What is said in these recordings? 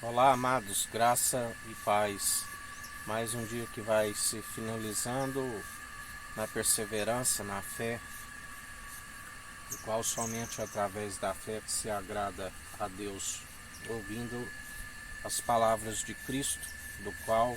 Olá, amados, graça e paz. Mais um dia que vai se finalizando na perseverança, na fé, o qual somente através da fé que se agrada a Deus, ouvindo as palavras de Cristo, do qual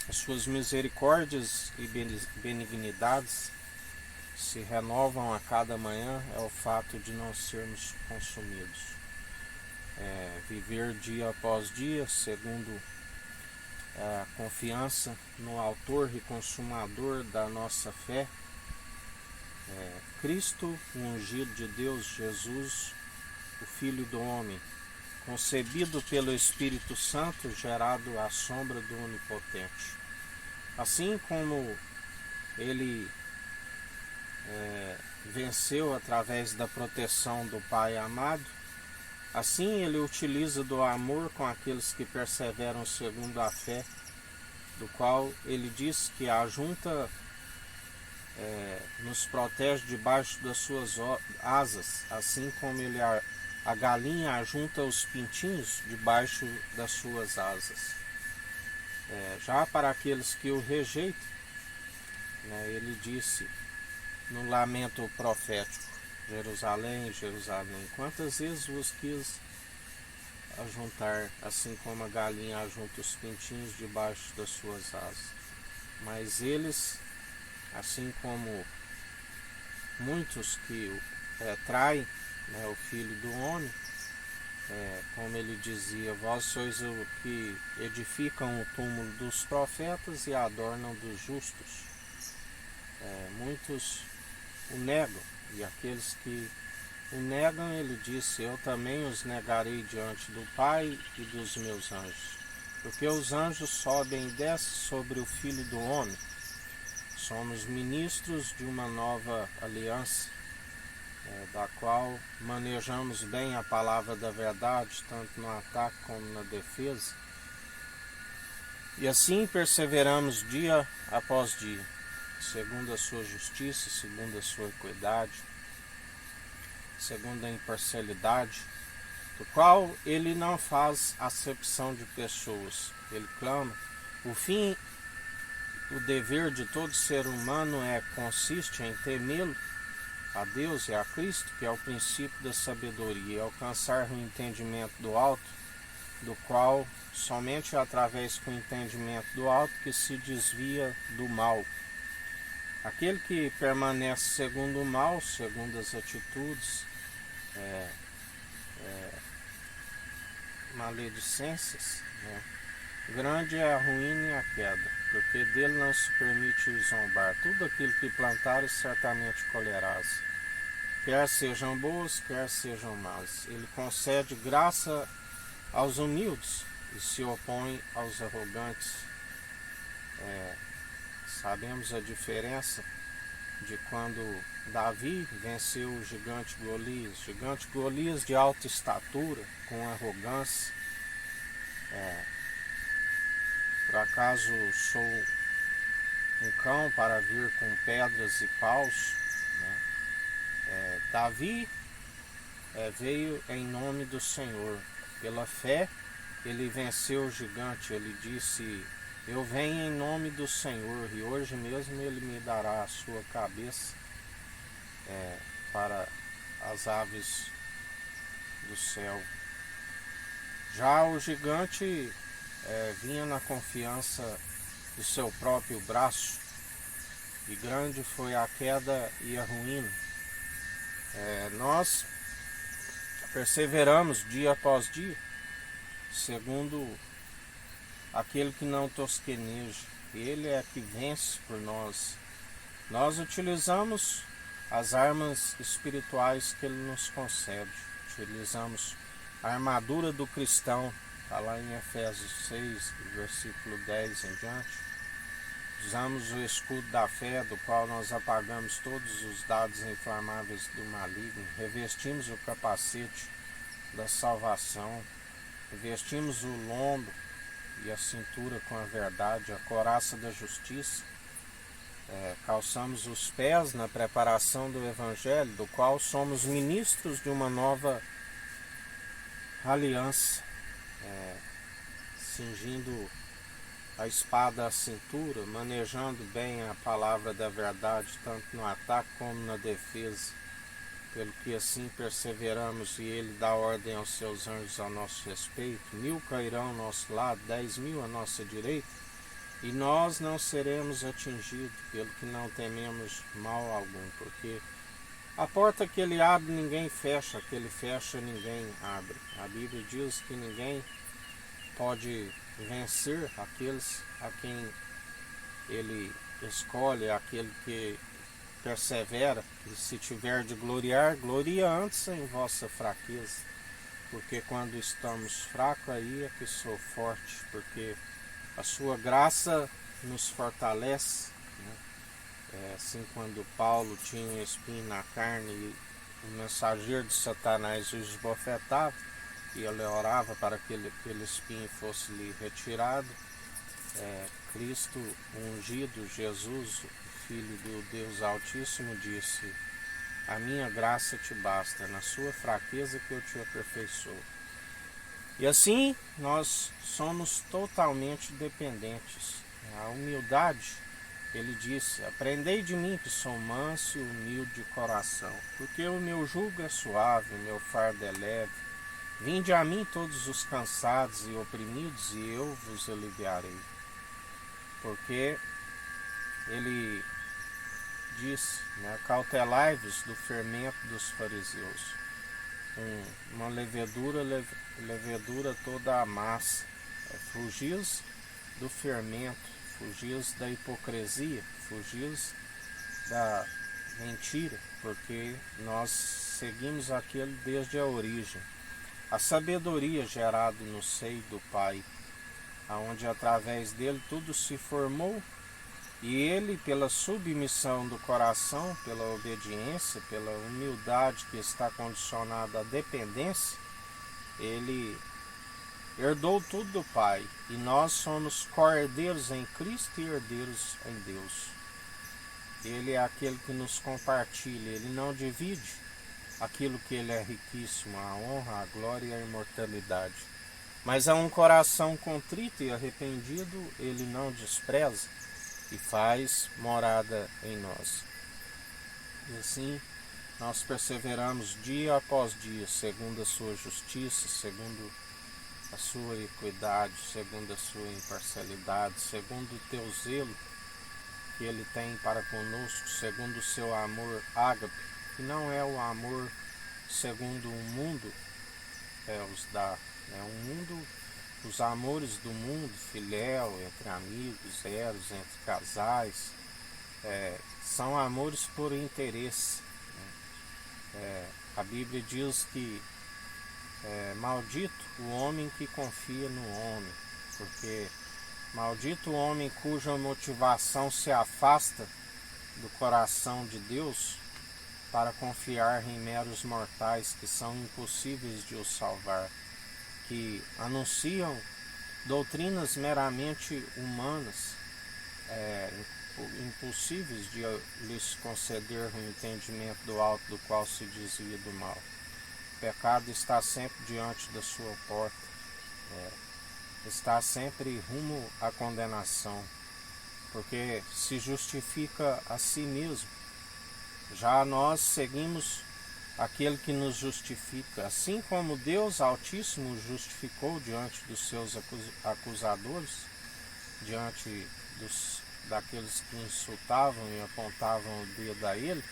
as suas misericórdias e benignidades se renovam a cada manhã, é o fato de não sermos consumidos. Viver dia após dia, segundo a confiança no autor e consumador da nossa fé, Cristo, o ungido de Deus, Jesus, o Filho do Homem, concebido pelo Espírito Santo, gerado à sombra do Onipotente. Assim como ele venceu através da proteção do Pai amado, assim ele utiliza do amor com aqueles que perseveram segundo a fé, do qual ele diz que ajunta, nos protege debaixo das suas asas, assim como a galinha ajunta os pintinhos debaixo das suas asas. Já para aqueles que o rejeitam, ele disse no lamento profético: Jerusalém, Jerusalém, quantas vezes vos quis ajuntar, assim como a galinha ajunta os pintinhos debaixo das suas asas. Mas eles, assim como muitos que traem o Filho do Homem, como ele dizia, vós sois o que edificam o túmulo dos profetas e adornam dos justos. Muitos o negam, e aqueles que o negam, ele disse, eu também os negarei diante do Pai e dos meus anjos, porque os anjos sobem e descem sobre o Filho do Homem. Somos ministros de uma nova aliança, da qual manejamos bem a palavra da verdade, tanto no ataque como na defesa. E assim perseveramos dia após dia, segundo a sua justiça, segundo a sua equidade, segundo a imparcialidade, do qual ele não faz acepção de pessoas. Ele clama, o fim, o dever de todo ser humano consiste em temê-lo, a Deus e a Cristo, que é o princípio da sabedoria, e alcançar o entendimento do alto, do qual somente através do entendimento do alto que se desvia do mal. Aquele que permanece segundo o mal, segundo as atitudes maledicências, grande é a ruína e a queda, porque dele não se permite zombar. Tudo aquilo que plantares certamente colherás, quer sejam boas, quer sejam más. Ele concede graça aos humildes e se opõe aos arrogantes. Sabemos a diferença de quando Davi venceu o gigante Golias de alta estatura, com arrogância. Por acaso sou um cão para vir com pedras e paus? Davi veio em nome do Senhor. Pela fé ele venceu o gigante. Ele disse, eu venho em nome do Senhor, e hoje mesmo ele me dará a sua cabeça para as aves do céu. Já o gigante vinha na confiança do seu próprio braço, e grande foi a queda e a ruína. Nós perseveramos dia após dia, segundo aquele que não tosqueneja. Ele é que vence por nós. Nós utilizamos as armas espirituais que ele nos concede. Utilizamos a armadura do cristão, está lá em Efésios 6, versículo 10 em diante. Usamos o escudo da fé, do qual nós apagamos todos os dados inflamáveis do maligno. Revestimos o capacete da salvação. Revestimos o lombo e a cintura com a verdade, a couraça da justiça. Calçamos os pés na preparação do Evangelho, do qual somos ministros de uma nova aliança. cingindo a espada à cintura, manejando bem a palavra da verdade, tanto no ataque como na defesa, pelo que assim perseveramos, e ele dá ordem aos seus anjos a nosso respeito. 1000 cairão ao nosso lado, 10.000 à nossa direita, e nós não seremos atingidos, pelo que não tememos mal algum, porque a porta que ele abre ninguém fecha, que ele fecha ninguém abre. A Bíblia diz que ninguém pode vencer aqueles a quem ele escolhe, aquele que persevera. E se tiver de gloriar, gloria antes em vossa fraqueza, porque quando estamos fracos, aí é que sou forte, porque a sua graça nos fortalece, né? Assim, quando Paulo tinha um espinho na carne e o mensageiro de Satanás o esbofetava, e ele orava para que aquele espinho fosse lhe retirado, Cristo ungido, Jesus, o Filho do Deus Altíssimo, disse: a minha graça te basta, na sua fraqueza que eu te aperfeiçoo. E assim nós somos totalmente dependentes. A humildade, ele disse: aprendei de mim que sou manso e humilde de coração, porque o meu jugo é suave, o meu fardo é leve. Vinde a mim todos os cansados e oprimidos, e eu vos aliviarei. Porque ele disse, né, cautelai-vos do fermento dos fariseus. Uma levedura toda a massa. Fugis do fermento, fugis da hipocrisia, fugis da mentira, porque nós seguimos aquele desde a origem. A sabedoria gerada no seio do Pai, aonde através dele tudo se formou, e ele, pela submissão do coração, pela obediência, pela humildade que está condicionada à dependência, ele herdou tudo do Pai, e nós somos co-herdeiros em Cristo e herdeiros em Deus. Ele é aquele que nos compartilha, ele não divide aquilo que ele é riquíssimo, a honra, a glória e a imortalidade. Mas a um coração contrito e arrependido ele não despreza e faz morada em nós. E assim nós perseveramos dia após dia, segundo a sua justiça, segundo a sua equidade, segundo a sua imparcialidade, segundo o teu zelo que ele tem para conosco, segundo o seu amor ágape, que não é o amor segundo o mundo os dá, né? O mundo, os amores do mundo, filéu, entre amigos, eros, entre casais, são amores por interesse, né? A Bíblia diz que maldito o homem que confia no homem, porque maldito o homem cuja motivação se afasta do coração de Deus para confiar em meros mortais que são impossíveis de os salvar, que anunciam doutrinas meramente humanas, impossíveis de lhes conceder o entendimento do alto do qual se desvia do mal. O pecado está sempre diante da sua porta, está sempre rumo à condenação, porque se justifica a si mesmo. Já nós seguimos aquele que nos justifica, assim como Deus Altíssimo justificou diante dos seus acusadores, diante daqueles que insultavam e apontavam o dedo a ele,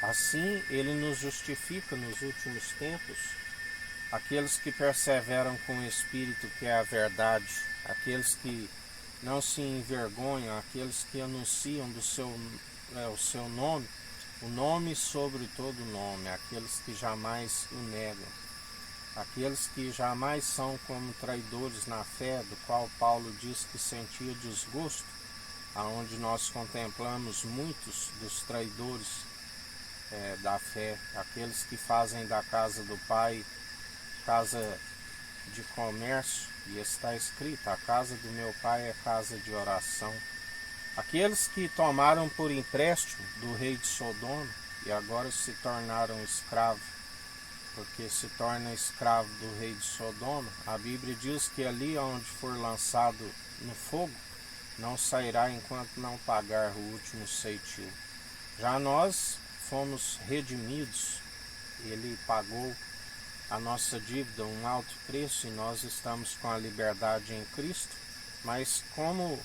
assim ele nos justifica nos últimos tempos, aqueles que perseveram com o Espírito, que é a verdade, aqueles que não se envergonham, aqueles que anunciam o seu nome, o nome sobre todo nome, aqueles que jamais o negam, aqueles que jamais são como traidores na fé, do qual Paulo diz que sentia desgosto, aonde nós contemplamos muitos dos traidores da fé, aqueles que fazem da casa do Pai casa de comércio, e está escrito: a casa do meu Pai é casa de oração. Aqueles que tomaram por empréstimo do rei de Sodoma e agora se tornaram escravos porque se torna escravo do rei de Sodoma. A Bíblia diz que ali onde for lançado no fogo, não sairá enquanto não pagar o último ceitil. Já nós fomos redimidos, ele pagou a nossa dívida, um alto preço, e nós estamos com a liberdade em Cristo, mas como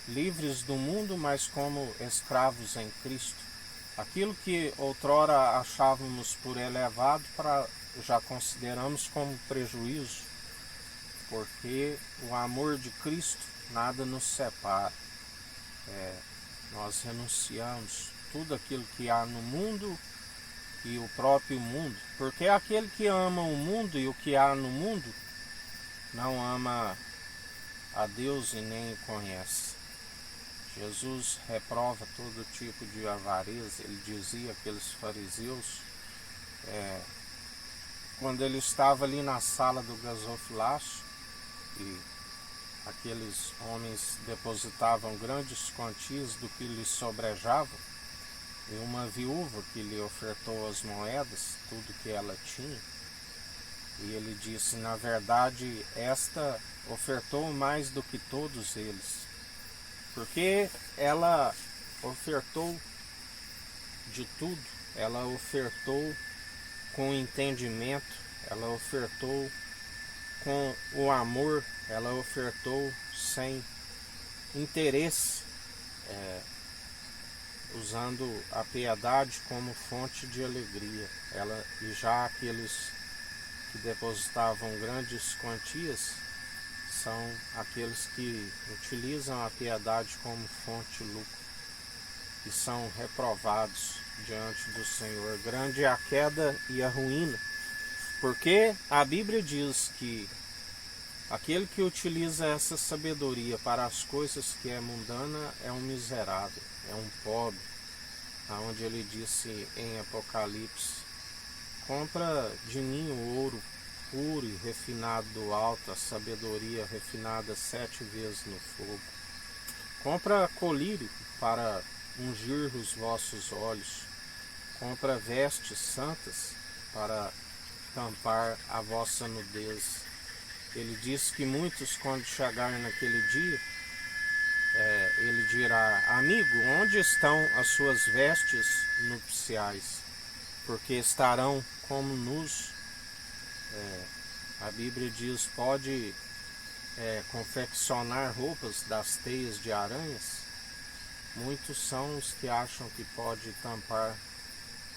livres do mundo, mas como escravos em Cristo. Aquilo que outrora achávamos por elevado, já consideramos como prejuízo, porque o amor de Cristo nada nos separa. Nós renunciamos tudo aquilo que há no mundo e o próprio mundo, porque aquele que ama o mundo e o que há no mundo não ama a Deus e nem o conhece. Jesus reprova todo tipo de avareza. Ele dizia àqueles fariseus, quando ele estava ali na sala do gasofilaço, e aqueles homens depositavam grandes quantias do que lhes sobrejava, e uma viúva que lhe ofertou as moedas, tudo que ela tinha, e ele disse, na verdade, esta ofertou mais do que todos eles, porque ela ofertou de tudo, ela ofertou com entendimento, ela ofertou com o amor, ela ofertou sem interesse, usando a piedade como fonte de alegria. E já aqueles que depositavam grandes quantias são aqueles que utilizam a piedade como fonte de lucro e são reprovados diante do Senhor. Grande é a queda e a ruína, porque a Bíblia diz que aquele que utiliza essa sabedoria para as coisas que é mundana é um miserável, é um pobre, aonde ele disse em Apocalipse, compra de mim o ouro puro e refinado do alto, a sabedoria refinada 7 vezes no fogo. Compra colírio para ungir os vossos olhos. Compra vestes santas para tampar a vossa nudez. Ele diz que muitos, quando chegarem naquele dia, ele dirá, amigo, onde estão as suas vestes nupciais? Porque estarão como nus. A Bíblia diz, pode confeccionar roupas das teias de aranhas. Muitos são os que acham que pode tampar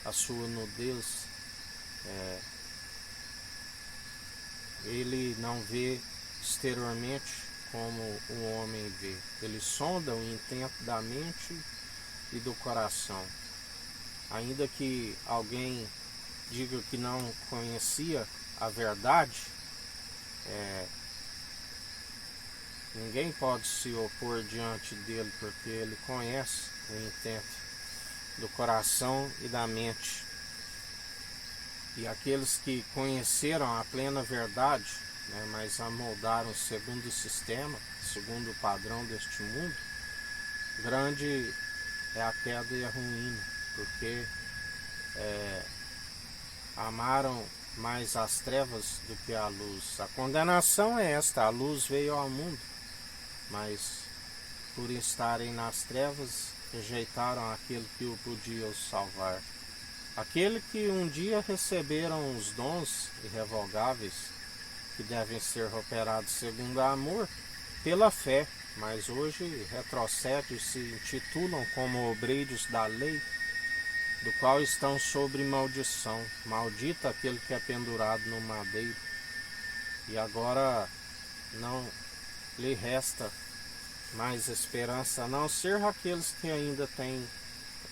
a sua nudez. Ele não vê exteriormente como o homem vê. Ele sonda o intento da mente e do coração. Ainda que alguém diga que não conhecia a verdade, ninguém pode se opor diante dele, porque ele conhece o intento do coração e da mente. E aqueles que conheceram a plena verdade, mas amoldaram segundo o sistema, segundo o padrão deste mundo, grande é a queda e a ruína, porque amaram mais as trevas do que a luz. A condenação é esta: a luz veio ao mundo, mas por estarem nas trevas rejeitaram aquele que o podia os salvar. Aquele que um dia receberam os dons irrevogáveis, que devem ser operados segundo o amor, pela fé, mas hoje retrocedem e se intitulam como obreiros da lei, do qual estão sobre maldição. Maldito aquele que é pendurado no madeiro. E agora não lhe resta mais esperança, a não ser aqueles que ainda têm.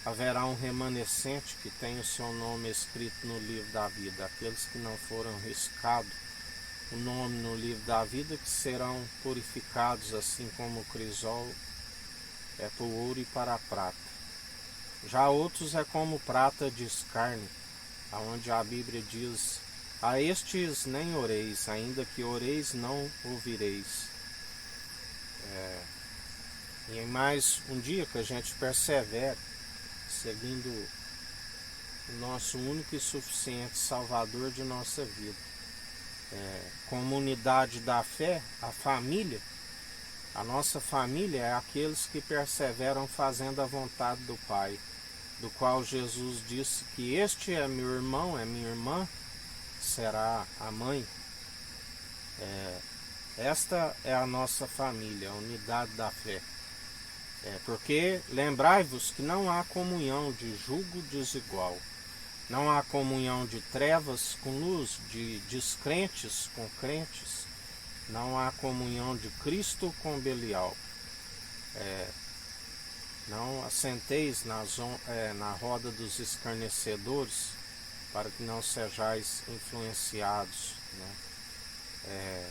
Haverá um remanescente que tem o seu nome escrito no livro da vida. Aqueles que não foram riscados o nome no livro da vida, que serão purificados, assim como o crisol é para o ouro e para a prata. Já outros é como prata de escárnio, aonde a Bíblia diz, a estes nem oreis, ainda que oreis não ouvireis. E em mais um dia que a gente persevere, seguindo o nosso único e suficiente Salvador de nossa vida. Como unidade da fé, a família, a nossa família é aqueles que perseveram fazendo a vontade do Pai, do qual Jesus disse que este é meu irmão, é minha irmã, será a mãe. Esta é a nossa família, a unidade da fé. Porque lembrai-vos que não há comunhão de jugo desigual, não há comunhão de trevas com luz, de descrentes com crentes, não há comunhão de Cristo com Belial. Não assenteis na roda dos escarnecedores, para que não sejais influenciados, né?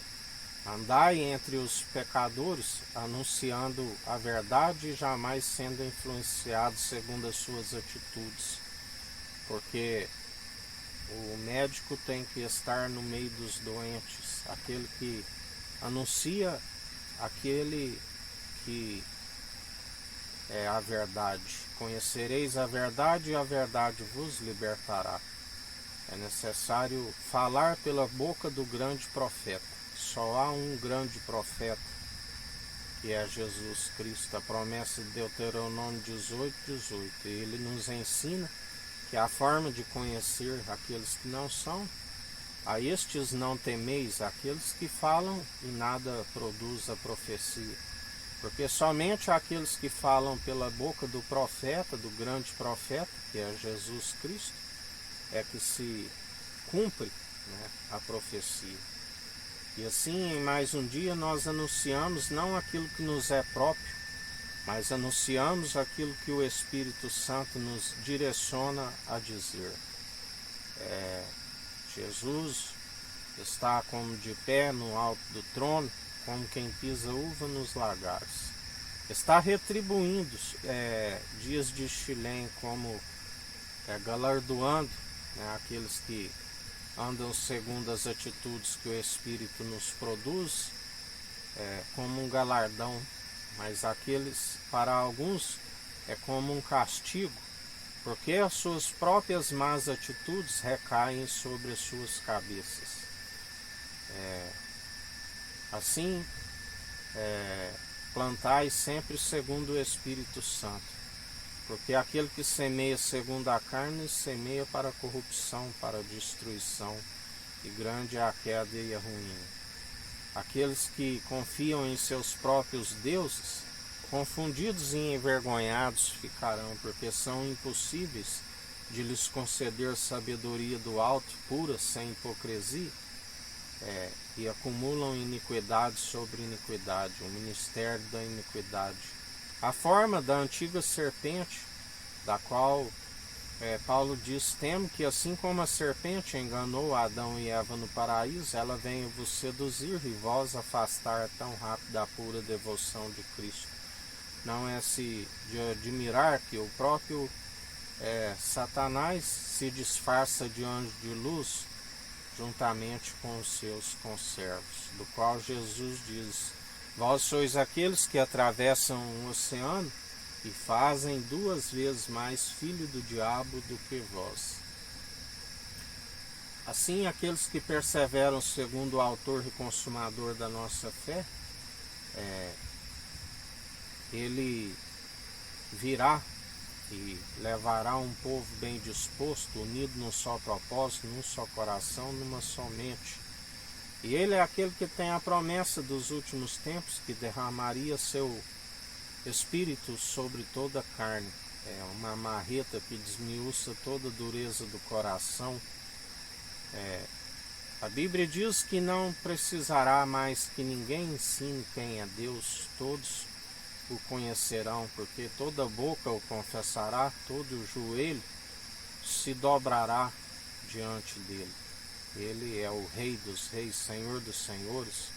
Andai entre os pecadores, anunciando a verdade e jamais sendo influenciados segundo as suas atitudes, porque o médico tem que estar no meio dos doentes, aquele que anuncia aquele que é a verdade. Conhecereis a verdade e a verdade vos libertará. É necessário falar pela boca do grande profeta. Só há um grande profeta, que é Jesus Cristo. A promessa de Deuteronômio 18:18. Ele nos ensina que a forma de conhecer aqueles que não são, a estes não temeis, aqueles que falam e nada produz a profecia. Porque somente aqueles que falam pela boca do profeta, do grande profeta, que é Jesus Cristo, é que se cumpre, né, a profecia. E assim, em mais um dia, nós anunciamos não aquilo que nos é próprio, mas anunciamos aquilo que o Espírito Santo nos direciona a dizer. Jesus está como de pé no alto do trono, como quem pisa uva nos lagares. Está retribuindo dias de Xilém, como galardoando, né, aqueles que andam segundo as atitudes que o Espírito nos produz, como um galardão, mas aqueles, para alguns, é como um castigo, porque as suas próprias más atitudes recaem sobre as suas cabeças. Assim, plantai sempre segundo o Espírito Santo, porque aquele que semeia segundo a carne, semeia para a corrupção, para a destruição, e grande é a queda e a ruína. Aqueles que confiam em seus próprios deuses, confundidos e envergonhados ficarão, porque são impossíveis de lhes conceder sabedoria do alto, pura, sem hipocrisia, e acumulam iniquidade sobre iniquidade, o ministério da iniquidade. A forma da antiga serpente, da qual Paulo diz: temo que assim como a serpente enganou Adão e Eva no paraíso, ela venha vos seduzir e vós afastar tão rápido da pura devoção de Cristo. Não é de admirar que o próprio Satanás se disfarça de anjo de luz, juntamente com os seus conservos, do qual Jesus diz: vós sois aqueles que atravessam um oceano e fazem 2 vezes mais filho do diabo do que vós. Assim, aqueles que perseveram segundo o autor e consumador da nossa fé, ele virá e levará um povo bem disposto, unido num só propósito, num só coração, numa só mente. E ele é aquele que tem a promessa dos últimos tempos, que derramaria seu Espírito sobre toda a carne. É uma marreta que desmiuça toda a dureza do coração. A Bíblia diz que não precisará mais que ninguém ensine quem é Deus, todos o conhecerão, porque toda boca o confessará, todo joelho se dobrará diante dele. Ele é o Rei dos reis, Senhor dos senhores,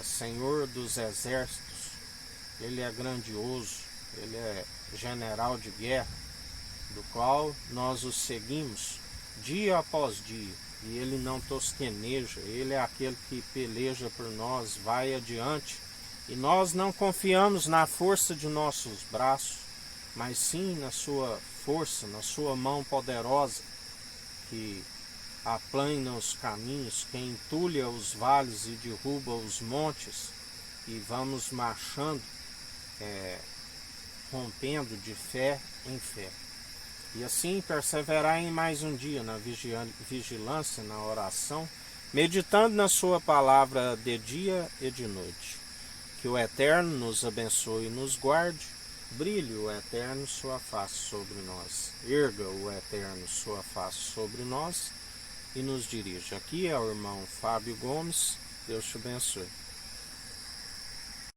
Senhor dos exércitos. Ele é grandioso, ele é general de guerra, do qual nós o seguimos dia após dia, e ele não tosqueneja, ele é aquele que peleja por nós, vai adiante, e nós não confiamos na força de nossos braços, mas sim na sua força, na sua mão poderosa, que aplana os caminhos, que entulha os vales e derruba os montes, e vamos marchando, rompendo de fé em fé. E assim perseverar em mais um dia na vigilância, na oração, meditando na sua palavra de dia e de noite. Que o Eterno nos abençoe e nos guarde, brilhe o Eterno sua face sobre nós, erga o Eterno sua face sobre nós e nos dirija. Aqui é o irmão Fábio Gomes, Deus te abençoe.